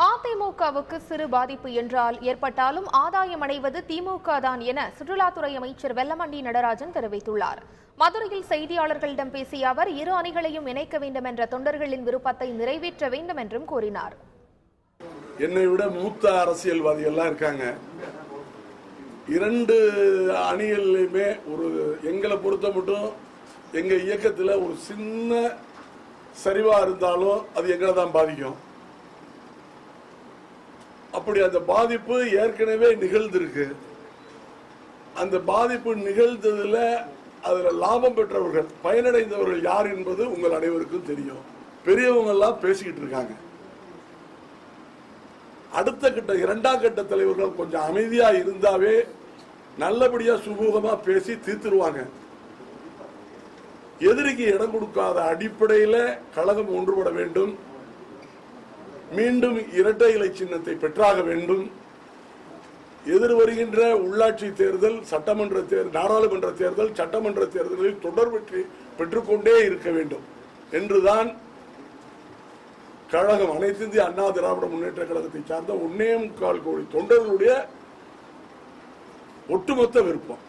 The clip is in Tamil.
அதிமுகவுக்கு சிறு பாதிப்பு என்றால் ஏற்பட்டாலும் ஆதாயம் அடைவது திமுக தான் என சுற்றுலாத்துறை அமைச்சர் வெல்லமண்டி நடராஜன் தெரிவித்துள்ளார். மதுரையில் செய்தியாளர்களிடம் பேசிய அவர், இரு அணிகளையும் இணைக்க வேண்டும் என்ற தொண்டர்களின் விருப்பத்தை நிறைவேற்ற வேண்டும் என்றும் கூறினார். என்னை விட மூத்த அரசியல்வாதிகள் இருக்காங்க. இரண்டு அணிகளிலுமே எங்களை பொறுத்த மட்டும் எங்க இயக்கத்தில் ஒரு சின்ன சரிவா இருந்தாலும் அது எங்களை தான் பாதிக்கும். அப்படி அந்த பாதிப்பு ஏற்கனவே நிகழ்ந்திருக்கு. அந்த பாதிப்பு நிகழ்ந்ததுல அதுல லாபம் பெற்றவர்கள், பயனடைந்தவர்கள் யார் என்பது உங்கள் அனைவருக்கும் தெரியும். பெரியவங்க எல்லாம் பேசிக்கிட்டு இருக்காங்க. அடுத்த கட்ட இரண்டாம் கட்ட தலைவர்கள் கொஞ்சம் அமைதியா இருந்தாவே நல்லபடியா சுமூகமா பேசி தீர்த்துருவாங்க. எதிரிக்கு இடம் கொடுக்காத அடிப்படையில் கழகம் ஒன்றுபட வேண்டும். மீண்டும் இரட்டை இலை சின்னத்தை பெற்றாக வேண்டும். எதிர் வருகின்ற உள்ளாட்சி தேர்தல், சட்டமன்ற தேர்தல், நாடாளுமன்ற தேர்தல், சட்டமன்ற தேர்தலில் தொடர் வெற்றி பெற்றுக்கொண்டே இருக்க வேண்டும் என்றுதான் கழகம், அனைத்து இந்திய அண்ணா திராவிட முன்னேற்ற கழகத்தை சார்ந்த 1.25 கோடி தொண்டர்களுடைய ஒட்டுமொத்த விருப்பம்.